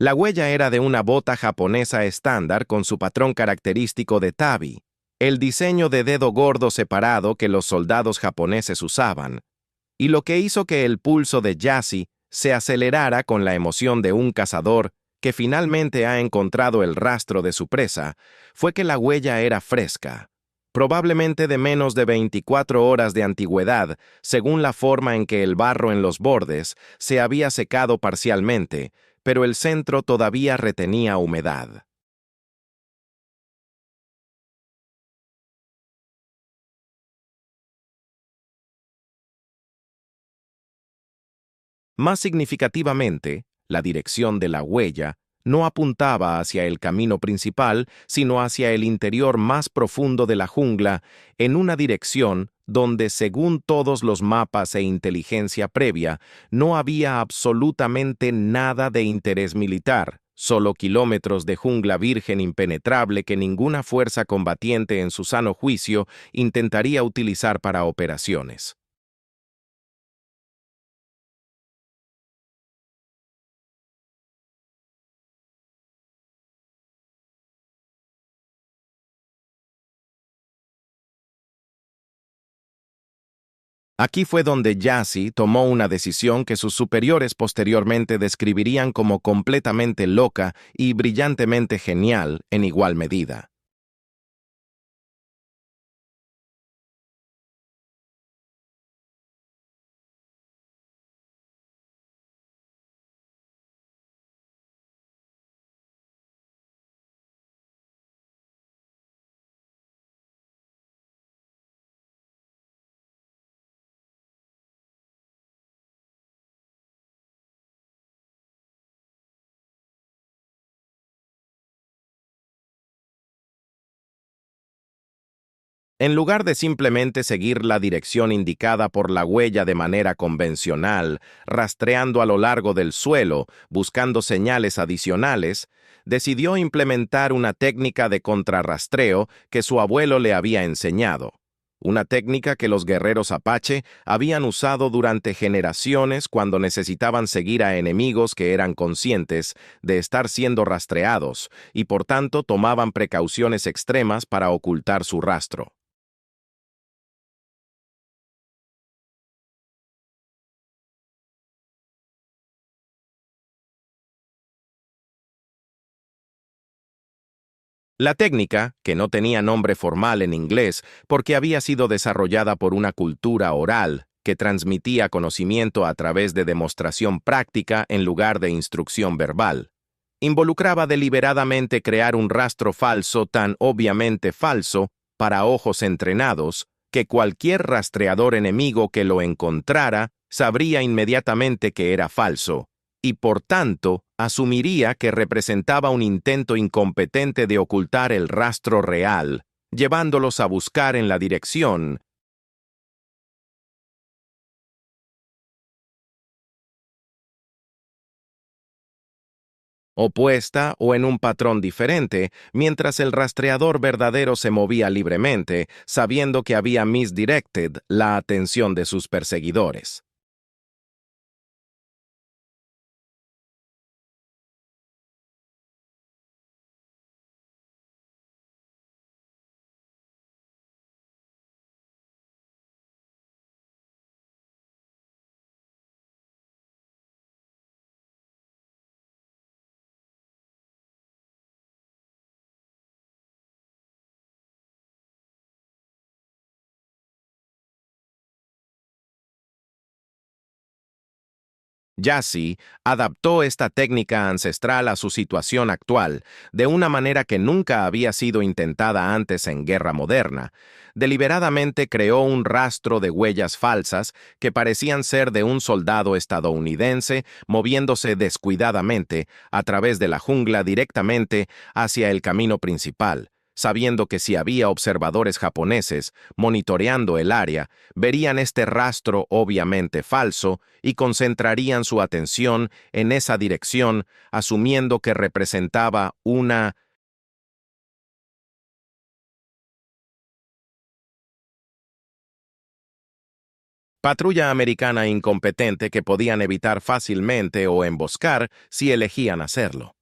La huella era de una bota japonesa estándar con su patrón característico de tabi, el diseño de dedo gordo separado que los soldados japoneses usaban, y lo que hizo que el pulso de Yassi se acelerara con la emoción de un cazador que finalmente ha encontrado el rastro de su presa, fue que la huella era fresca, probablemente de menos de 24 horas de antigüedad, según la forma en que el barro en los bordes se había secado parcialmente, pero el centro todavía retenía humedad. Más significativamente, la dirección de la huella no apuntaba hacia el camino principal, sino hacia el interior más profundo de la jungla, en una dirección donde, según todos los mapas e inteligencia previa, no había absolutamente nada de interés militar, solo kilómetros de jungla virgen impenetrable que ninguna fuerza combatiente en su sano juicio intentaría utilizar para operaciones. Aquí fue donde Yassi tomó una decisión que sus superiores posteriormente describirían como completamente loca y brillantemente genial en igual medida. En lugar de simplemente seguir la dirección indicada por la huella de manera convencional, rastreando a lo largo del suelo, buscando señales adicionales, decidió implementar una técnica de contrarrastreo que su abuelo le había enseñado. Una técnica que los guerreros Apache habían usado durante generaciones cuando necesitaban seguir a enemigos que eran conscientes de estar siendo rastreados y por tanto tomaban precauciones extremas para ocultar su rastro. La técnica, que no tenía nombre formal en inglés porque había sido desarrollada por una cultura oral que transmitía conocimiento a través de demostración práctica en lugar de instrucción verbal, involucraba deliberadamente crear un rastro falso tan obviamente falso para ojos entrenados que cualquier rastreador enemigo que lo encontrara sabría inmediatamente que era falso y por tanto asumiría que representaba un intento incompetente de ocultar el rastro real, llevándolos a buscar en la dirección opuesta o en un patrón diferente, mientras el rastreador verdadero se movía libremente, sabiendo que había misdirected la atención de sus perseguidores. Jassy adaptó esta técnica ancestral a su situación actual de una manera que nunca había sido intentada antes en guerra moderna. Deliberadamente creó un rastro de huellas falsas que parecían ser de un soldado estadounidense moviéndose descuidadamente a través de la jungla directamente hacia el camino principal, sabiendo que si había observadores japoneses monitoreando el área, verían este rastro obviamente falso y concentrarían su atención en esa dirección, asumiendo que representaba una patrulla americana incompetente que podían evitar fácilmente o emboscar si elegían hacerlo.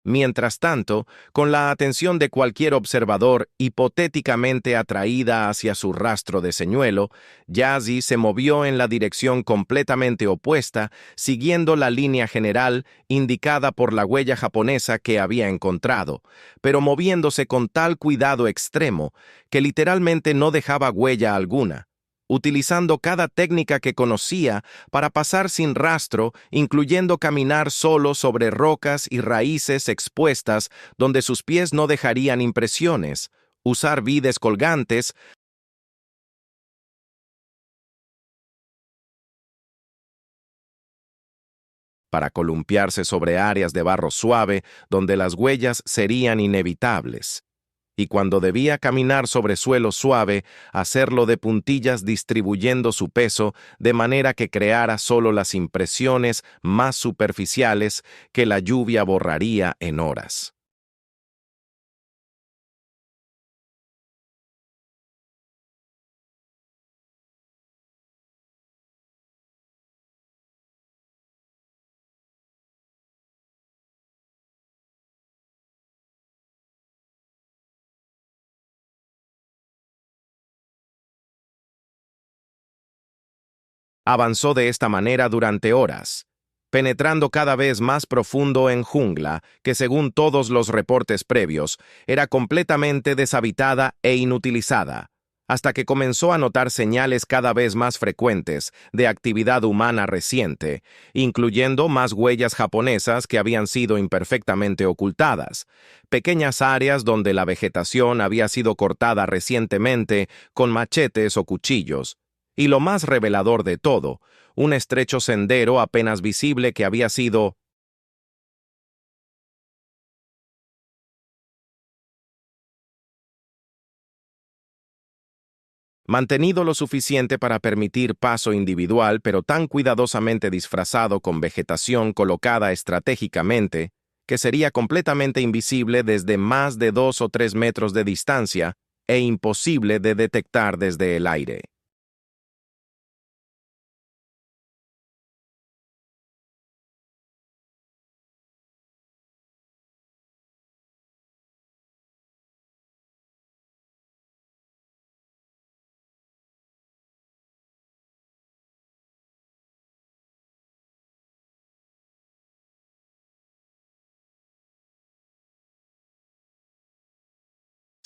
Mientras tanto, con la atención de cualquier observador hipotéticamente atraída hacia su rastro de señuelo, Yazzie se movió en la dirección completamente opuesta, siguiendo la línea general indicada por la huella japonesa que había encontrado, pero moviéndose con tal cuidado extremo que literalmente no dejaba huella alguna, utilizando cada técnica que conocía para pasar sin rastro, incluyendo caminar solo sobre rocas y raíces expuestas donde sus pies no dejarían impresiones, usar vides colgantes para columpiarse sobre áreas de barro suave donde las huellas serían inevitables. Y cuando debía caminar sobre suelo suave, hacerlo de puntillas distribuyendo su peso de manera que creara solo las impresiones más superficiales que la lluvia borraría en horas. Avanzó de esta manera durante horas, penetrando cada vez más profundo en jungla que, según todos los reportes previos, era completamente deshabitada e inutilizada, hasta que comenzó a notar señales cada vez más frecuentes de actividad humana reciente, incluyendo más huellas japonesas que habían sido imperfectamente ocultadas, pequeñas áreas donde la vegetación había sido cortada recientemente con machetes o cuchillos, y lo más revelador de todo, un estrecho sendero apenas visible que había sido mantenido lo suficiente para permitir paso individual, pero tan cuidadosamente disfrazado con vegetación colocada estratégicamente, que sería completamente invisible desde más de 2 o 3 metros de distancia e imposible de detectar desde el aire.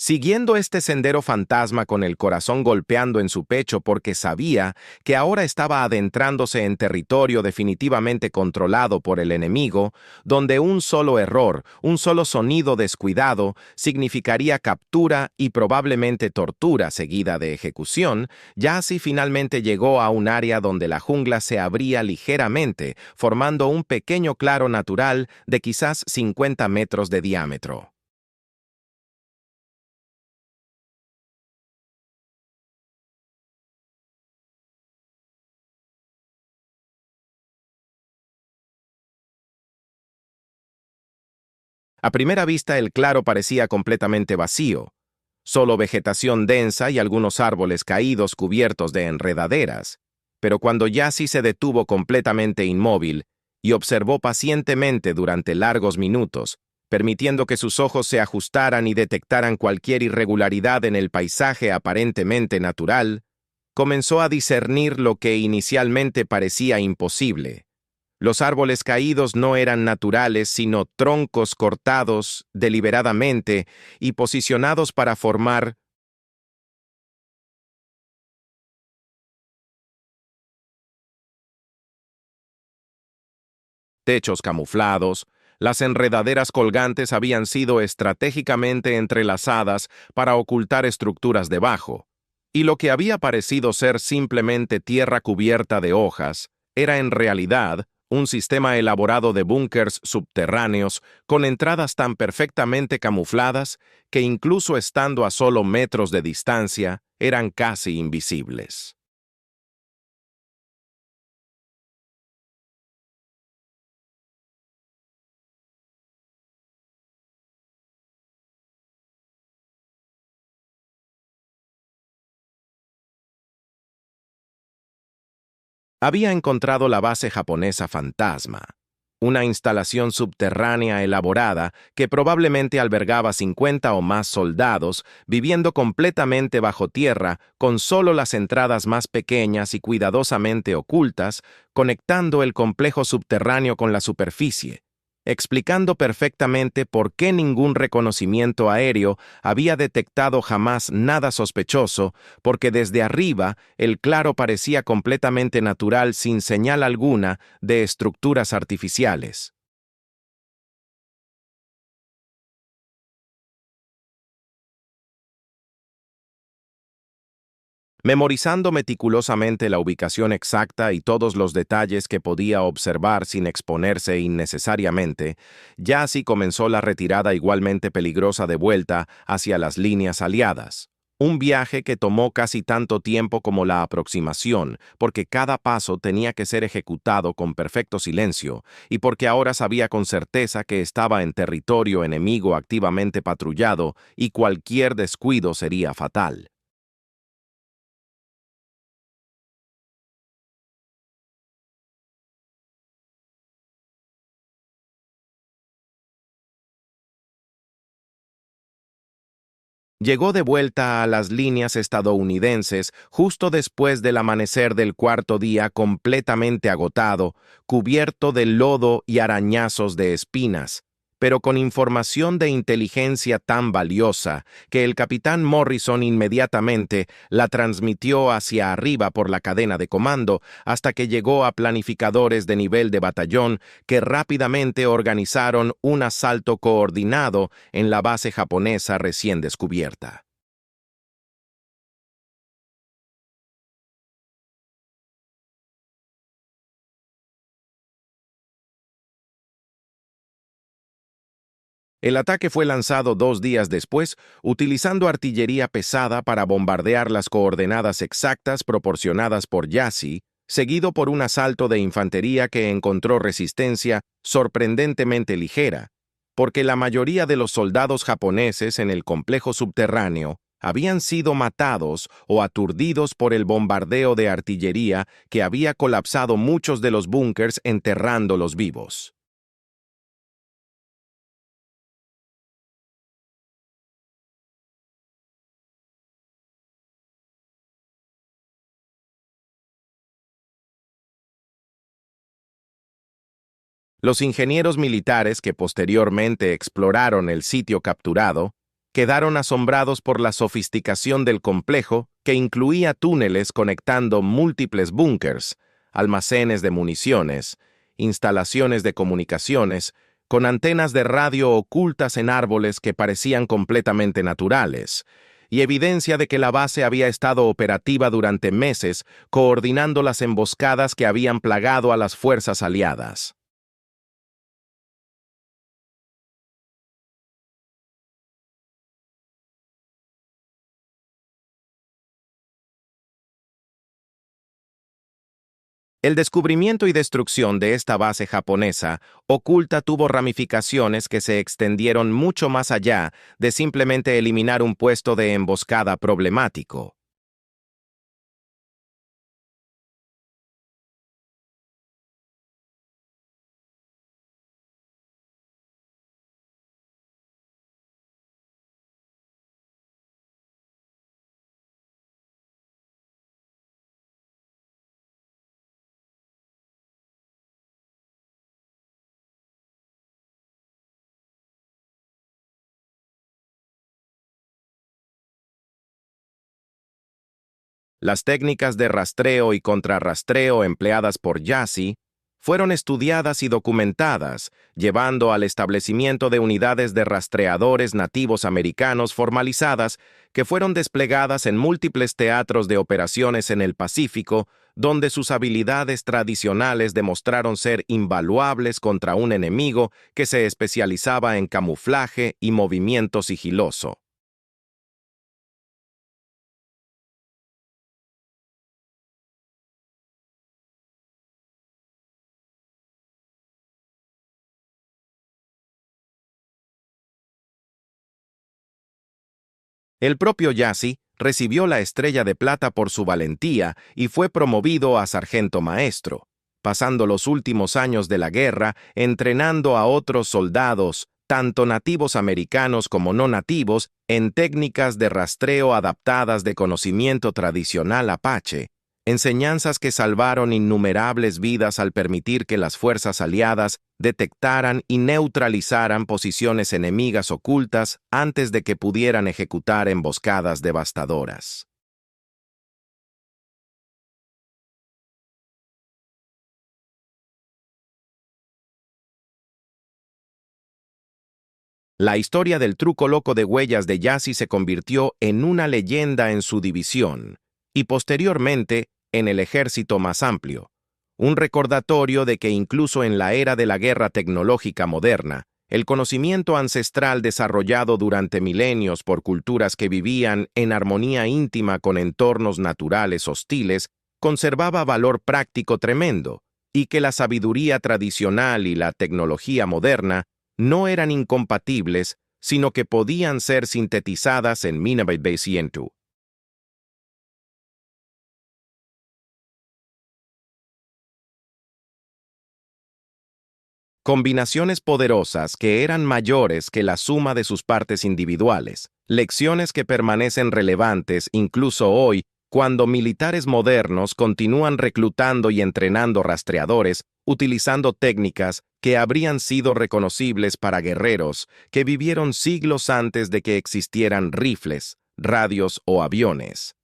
Siguiendo este sendero fantasma con el corazón golpeando en su pecho porque sabía que ahora estaba adentrándose en territorio definitivamente controlado por el enemigo, donde un solo error, un solo sonido descuidado significaría captura y probablemente tortura seguida de ejecución, Jassy finalmente llegó a un área donde la jungla se abría ligeramente, formando un pequeño claro natural de quizás 50 metros de diámetro. A primera vista el claro parecía completamente vacío, solo vegetación densa y algunos árboles caídos cubiertos de enredaderas. Pero cuando Jassy se detuvo completamente inmóvil y observó pacientemente durante largos minutos, permitiendo que sus ojos se ajustaran y detectaran cualquier irregularidad en el paisaje aparentemente natural, comenzó a discernir lo que inicialmente parecía imposible. Los árboles caídos no eran naturales, sino troncos cortados deliberadamente y posicionados para formar techos camuflados. Las enredaderas colgantes habían sido estratégicamente entrelazadas para ocultar estructuras debajo, y lo que había parecido ser simplemente tierra cubierta de hojas era en realidad un sistema elaborado de búnkers subterráneos con entradas tan perfectamente camufladas que incluso estando a solo metros de distancia eran casi invisibles. Había encontrado la base japonesa Fantasma, una instalación subterránea elaborada que probablemente albergaba 50 o más soldados viviendo completamente bajo tierra con solo las entradas más pequeñas y cuidadosamente ocultas, conectando el complejo subterráneo con la superficie, explicando perfectamente por qué ningún reconocimiento aéreo había detectado jamás nada sospechoso, porque desde arriba el claro parecía completamente natural sin señal alguna de estructuras artificiales. Memorizando meticulosamente la ubicación exacta y todos los detalles que podía observar sin exponerse innecesariamente, ya así comenzó la retirada igualmente peligrosa de vuelta hacia las líneas aliadas. Un viaje que tomó casi tanto tiempo como la aproximación, porque cada paso tenía que ser ejecutado con perfecto silencio, y porque ahora sabía con certeza que estaba en territorio enemigo activamente patrullado y cualquier descuido sería fatal. Llegó de vuelta a las líneas estadounidenses justo después del amanecer del cuarto día completamente agotado, cubierto de lodo y arañazos de espinas, pero con información de inteligencia tan valiosa que el capitán Morrison inmediatamente la transmitió hacia arriba por la cadena de comando hasta que llegó a planificadores de nivel de batallón que rápidamente organizaron un asalto coordinado en la base japonesa recién descubierta. El ataque fue lanzado 2 días después, utilizando artillería pesada para bombardear las coordenadas exactas proporcionadas por Yassi, seguido por un asalto de infantería que encontró resistencia sorprendentemente ligera, porque la mayoría de los soldados japoneses en el complejo subterráneo habían sido matados o aturdidos por el bombardeo de artillería que había colapsado muchos de los búnkers enterrándolos vivos. Los ingenieros militares que posteriormente exploraron el sitio capturado quedaron asombrados por la sofisticación del complejo, que incluía túneles conectando múltiples búnkers, almacenes de municiones, instalaciones de comunicaciones, con antenas de radio ocultas en árboles que parecían completamente naturales, y evidencia de que la base había estado operativa durante meses, coordinando las emboscadas que habían plagado a las fuerzas aliadas. El descubrimiento y destrucción de esta base japonesa oculta tuvo ramificaciones que se extendieron mucho más allá de simplemente eliminar un puesto de emboscada problemático. Las técnicas de rastreo y contrarrastreo empleadas por Yassi fueron estudiadas y documentadas, llevando al establecimiento de unidades de rastreadores nativos americanos formalizadas que fueron desplegadas en múltiples teatros de operaciones en el Pacífico, donde sus habilidades tradicionales demostraron ser invaluables contra un enemigo que se especializaba en camuflaje y movimiento sigiloso. El propio Yassi recibió la Estrella de Plata por su valentía y fue promovido a sargento maestro, pasando los últimos años de la guerra entrenando a otros soldados, tanto nativos americanos como no nativos, en técnicas de rastreo adaptadas de conocimiento tradicional apache, enseñanzas que salvaron innumerables vidas al permitir que las fuerzas aliadas detectaran y neutralizaran posiciones enemigas ocultas antes de que pudieran ejecutar emboscadas devastadoras. La historia del truco loco de huellas de Yassi se convirtió en una leyenda en su división y posteriormente en el ejército más amplio, un recordatorio de que incluso en la era de la guerra tecnológica moderna, el conocimiento ancestral desarrollado durante milenios por culturas que vivían en armonía íntima con entornos naturales hostiles conservaba valor práctico tremendo, y que la sabiduría tradicional y la tecnología moderna no eran incompatibles, sino que podían ser sintetizadas en Minabit 100. Combinaciones poderosas que eran mayores que la suma de sus partes individuales, lecciones que permanecen relevantes incluso hoy cuando militares modernos continúan reclutando y entrenando rastreadores utilizando técnicas que habrían sido reconocibles para guerreros que vivieron siglos antes de que existieran rifles, radios o aviones.